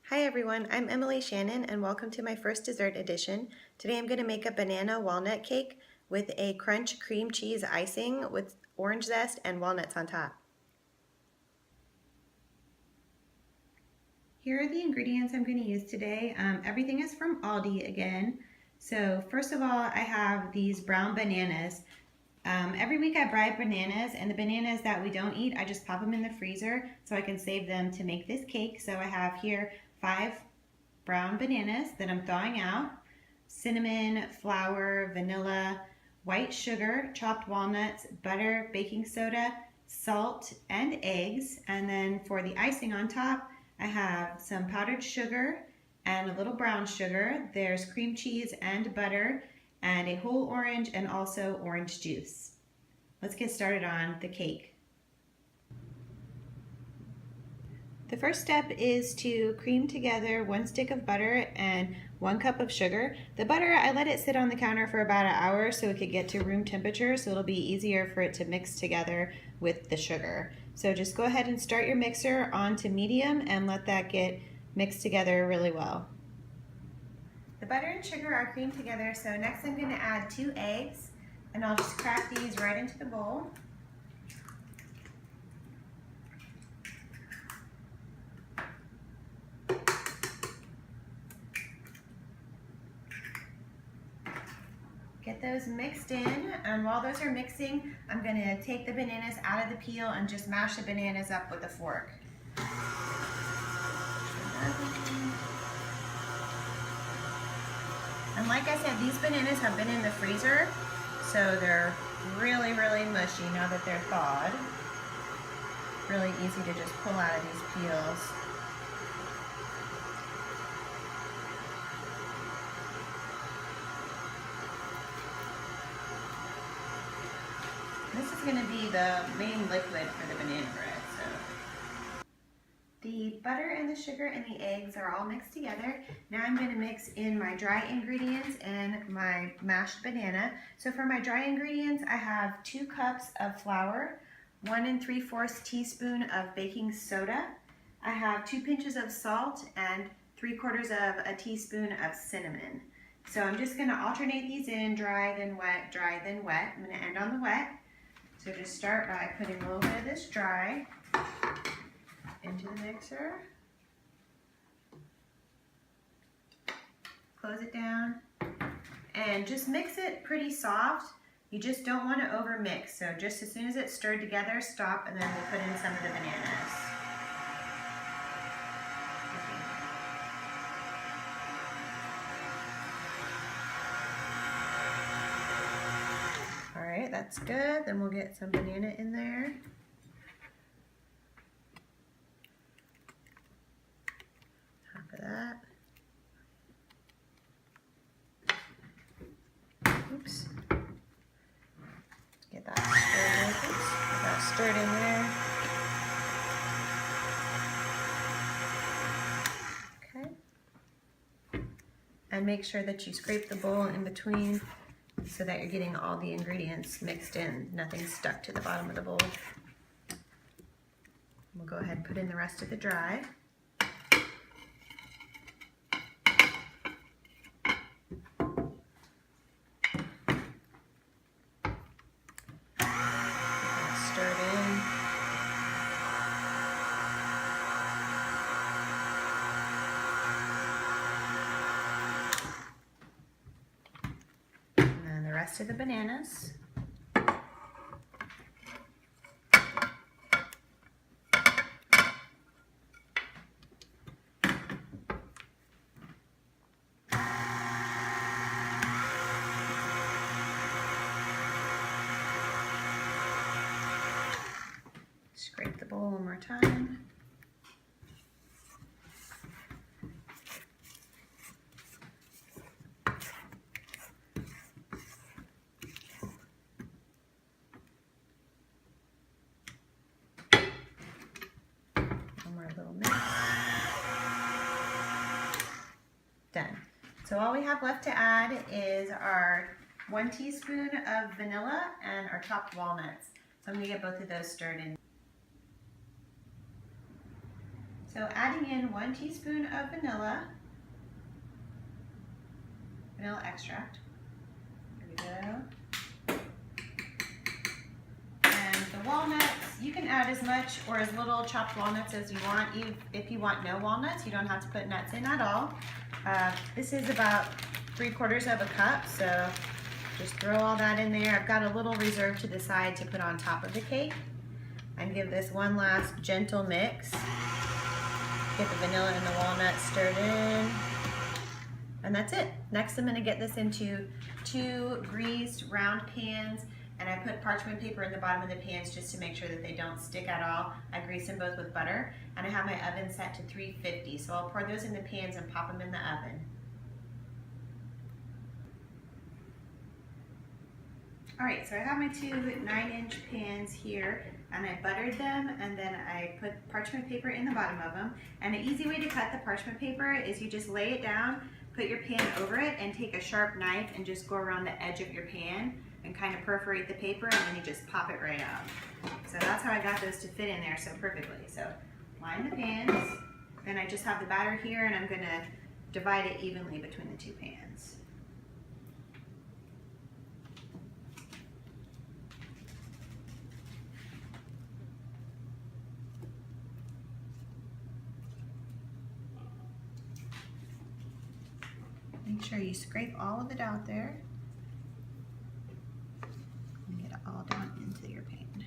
Hi everyone, I'm Emilee Shannon and welcome to my first dessert edition. Today I'm going to make a banana walnut cake with a crunch cream cheese icing with orange zest and walnuts on top. Here are the ingredients I'm going to use today. Everything is from Aldi again. So first of all, I have these brown bananas. Every week I buy bananas, and the bananas that we don't eat, I just pop them in the freezer so I can save them to make this cake. So I have here 5 brown bananas that I'm thawing out, cinnamon, flour, vanilla, white sugar, chopped walnuts, butter, baking soda, salt, and eggs. And then for the icing on top, I have some powdered sugar and a little brown sugar. There's cream cheese and butter and a whole orange and also orange juice. Let's get started on the cake. The first step is to cream together 1 stick of butter and 1 cup of sugar. The butter, I let it sit on the counter for about an hour so it could get to room temperature, so it'll be easier for it to mix together with the sugar. So just go ahead and start your mixer on to medium and let that get mixed together really well. The butter and sugar are creamed together, so next I'm going to add 2 eggs, and I'll just crack these right into the bowl. Get those mixed in, and while those are mixing, I'm going to take the bananas out of the peel and just mash the bananas up with a fork. And like I said, these bananas have been in the freezer, so they're really mushy now that they're thawed. Really easy to just pull out of these peels. This is going to be the main liquid for the banana bread. So the butter and the sugar and the eggs are all mixed together. Now I'm going to mix in my dry ingredients and my mashed banana. So for my dry ingredients, I have 2 cups of flour, 1 3/4 teaspoon of baking soda. I have 2 pinches of salt and 3/4 of a teaspoon of cinnamon. So I'm just going to alternate these in, dry then wet, dry then wet. I'm going to end on the wet. So just start by putting a little bit of this dry into the mixer. Close it down and just mix it pretty soft. You just don't want to over mix. So just as soon as it's stirred together, stop, and then we'll put in some of the bananas. All right, that's good. Then we'll get some banana in there. Half of that. Oops. Get that stirred in. Oops. Get that stirred in there. Okay. And make sure that you scrape the bowl in between so that you're getting all the ingredients mixed in. Nothing's stuck to the bottom of the bowl. We'll go ahead and put in the rest of the dry. Rest of the bananas. Scrape the bowl one more time. Done. So all we have left to add is our 1 teaspoon of vanilla and our chopped walnuts. So I'm going to get both of those stirred in. So adding in 1 teaspoon of vanilla extract. There we go. And the walnuts, you can add as much or as little chopped walnuts as you want. If you want no walnuts, you don't have to put nuts in at all. This is about 3/4 of a cup, so just throw all that in there. I've got a little reserved to the side to put on top of the cake. And give this one last gentle mix. Get the vanilla and the walnuts stirred in. And that's it. Next I'm going to get this into 2 greased round pans, and I put parchment paper in the bottom of the pans just to make sure that they don't stick at all. I grease them both with butter, and I have my oven set to 350, so I'll pour those in the pans and pop them in the oven. Alright, so I have my 2 9-inch pans here, and I buttered them, and then I put parchment paper in the bottom of them. And an easy way to cut the parchment paper is you just lay it down, put your pan over it, and take a sharp knife and just go around the edge of your pan and kind of perforate the paper, and then you just pop it right out. So that's how I got those to fit in there so perfectly. So line the pans, then I just have the batter here, and I'm going to divide it evenly between the 2 pans. Make sure you scrape all of it out there and get it all down into your pan.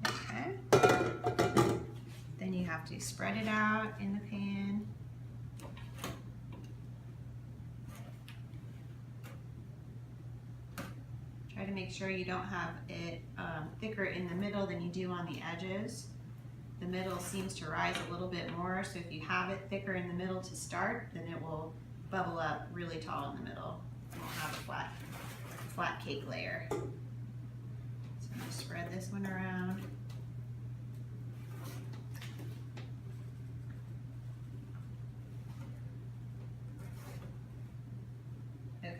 Okay. Then you have to spread it out in the pan. Try to make sure you don't have it thicker in the middle than you do on the edges. The middle seems to rise a little bit more, so if you have it thicker in the middle to start, then it will bubble up really tall in the middle. You won't have a flat cake layer. So I'm going to spread this one around. Okay.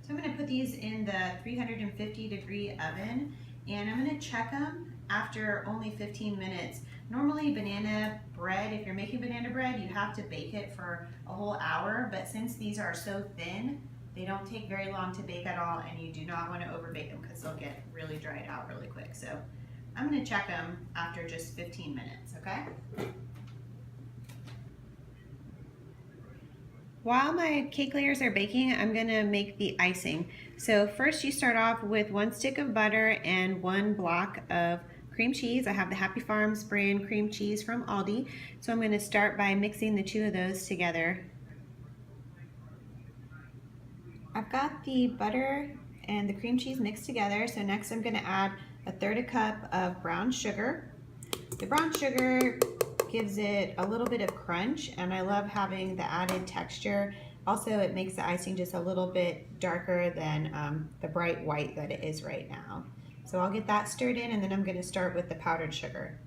So I'm going to put these in the 350-degree oven, and I'm going to check them after only 15 minutes. Normally banana bread, if you're making banana bread, you have to bake it for a whole hour, but since these are so thin, they don't take very long to bake at all, and you do not want to overbake them because they'll get really dried out really quick. So I'm going to check them after just 15 minutes, okay? While my cake layers are baking, I'm going to make the icing. So first you start off with 1 stick of butter and 1 block of cream cheese. I have the Happy Farms brand cream cheese from Aldi. So I'm going to start by mixing the 2 of those together. I've got the butter and the cream cheese mixed together. So next I'm going to add 1/3 cup of brown sugar. The brown sugar gives it a little bit of crunch, and I love having the added texture. Also, it makes the icing just a little bit darker than the bright white that it is right now. So I'll get that stirred in, and then I'm going to start with the powdered sugar.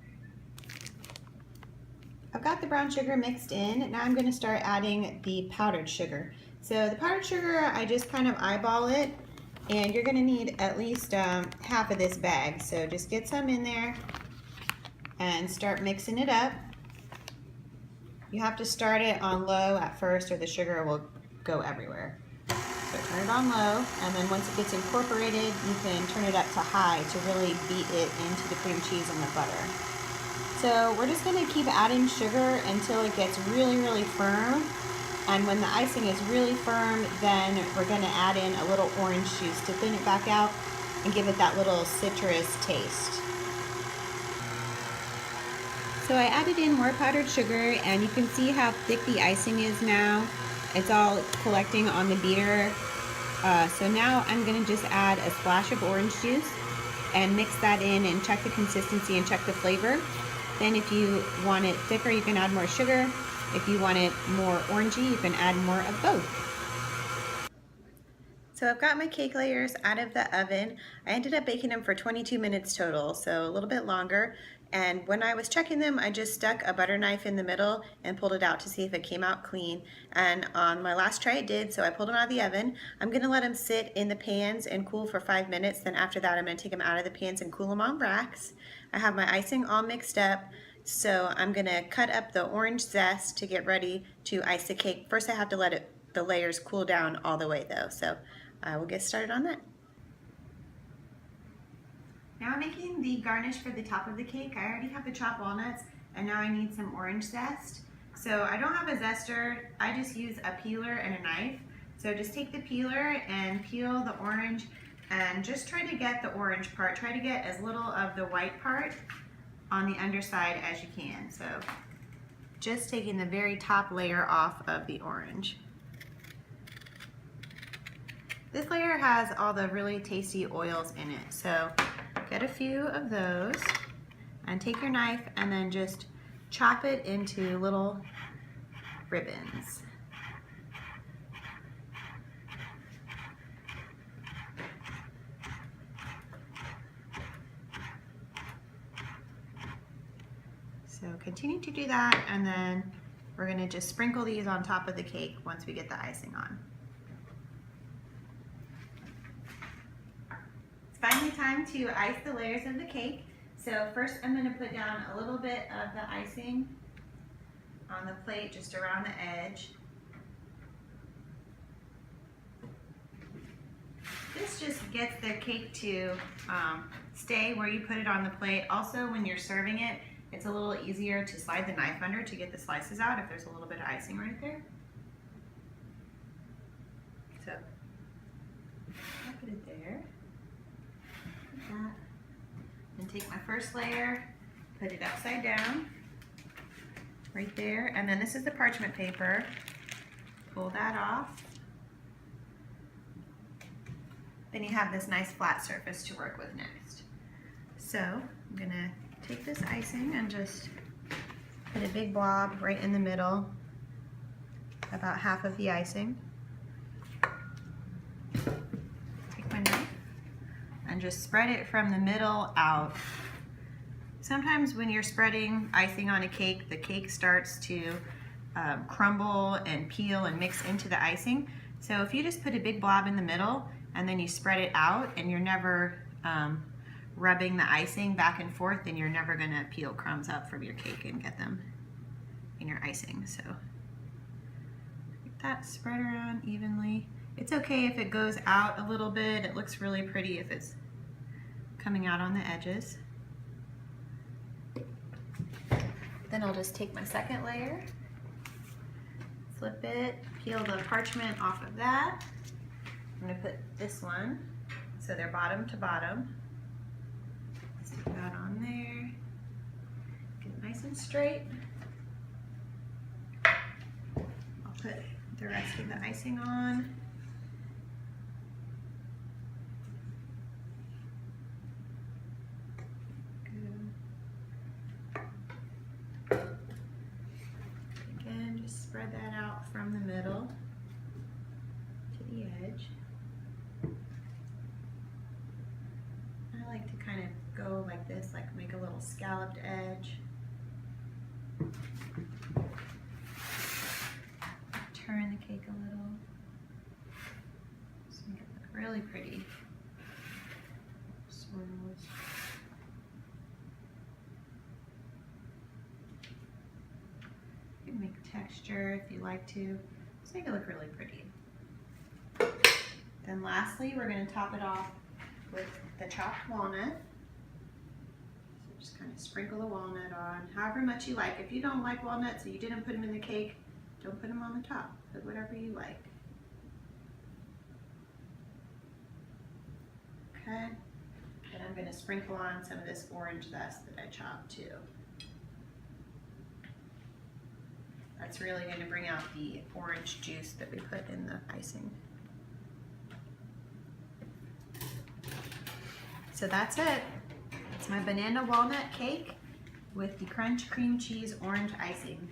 I've got the brown sugar mixed in. Now I'm going to start adding the powdered sugar. So the powdered sugar, I just kind of eyeball it, and you're going to need at least half of this bag. So just get some in there and start mixing it up. You have to start it on low at first, or the sugar will go everywhere. So turn it on low, and then once it gets incorporated, you can turn it up to high to really beat it into the cream cheese and the butter. So we're just going to keep adding sugar until it gets really, really firm. And when the icing is really firm, then we're going to add in a little orange juice to thin it back out and give it that little citrus taste. So I added in more powdered sugar, and you can see how thick the icing is now. It's all collecting on the beater. So now I'm going to just add a splash of orange juice and mix that in and check the consistency and check the flavor. Then if you want it thicker, you can add more sugar. If you want it more orangey, you can add more of both. So I've got my cake layers out of the oven. I ended up baking them for 22 minutes total, so a little bit longer. And when I was checking them, I just stuck a butter knife in the middle and pulled it out to see if it came out clean. And on my last try it did, so I pulled them out of the oven. I'm gonna let them sit in the pans and cool for 5 minutes. Then after that, I'm gonna take them out of the pans and cool them on racks. I have my icing all mixed up, so I'm gonna cut up the orange zest to get ready to ice the cake. First, I have to let the layers cool down all the way though, so I will get started on that. Now I'm making the garnish for the top of the cake. I already have the chopped walnuts, and now I need some orange zest. So I don't have a zester, I just use a peeler and a knife. So just take the peeler and peel the orange, and just try to get the orange part. Try to get as little of the white part on the underside as you can. So just taking the very top layer off of the orange. This layer has all the really tasty oils in it, so get a few of those and take your knife and then just chop it into little ribbons. So continue to do that, and then we're going to just sprinkle these on top of the cake once we get the icing on. Finally time to ice the layers of the cake. So first I'm going to put down a little bit of the icing on the plate just around the edge. This just gets the cake to stay where you put it on the plate. Also, when you're serving it, it's a little easier to slide the knife under to get the slices out if there's a little bit of icing right there. So I'll put it there. That. And take my first layer, put it upside down, right there, and then this is the parchment paper. Pull that off. Then you have this nice flat surface to work with next. So I'm gonna take this icing and just put a big blob right in the middle, about half of the icing. Take my knife and just spread it from the middle out. Sometimes when you're spreading icing on a cake, the cake starts to crumble and peel and mix into the icing. So if you just put a big blob in the middle and then you spread it out and you're never rubbing the icing back and forth, then you're never gonna peel crumbs up from your cake and get them in your icing. So get that spread around evenly. It's okay if it goes out a little bit. It looks really pretty if it's coming out on the edges. Then I'll just take my second layer, flip it, peel the parchment off of that. I'm gonna put this one, so they're bottom to bottom. Stick that on there, get it nice and straight. I'll put the rest of the icing on. Again, just spread that out from the middle to the edge. I like to kind of go like this, like make a little scalloped edge. Turn the cake a little. Just make it look really pretty. Swirls. You can make texture if you like to. Just make it look really pretty. Then lastly, we're going to top it off with the chopped walnut. So just kind of sprinkle the walnut on, however much you like. If you don't like walnuts, so you didn't put them in the cake, don't put them on the top. Put whatever you like. Okay. And I'm going to sprinkle on some of this orange zest that I chopped too. That's really going to bring out the orange juice that we put in the icing. So that's it. It's my banana walnut cake with the crunch cream cheese orange icing.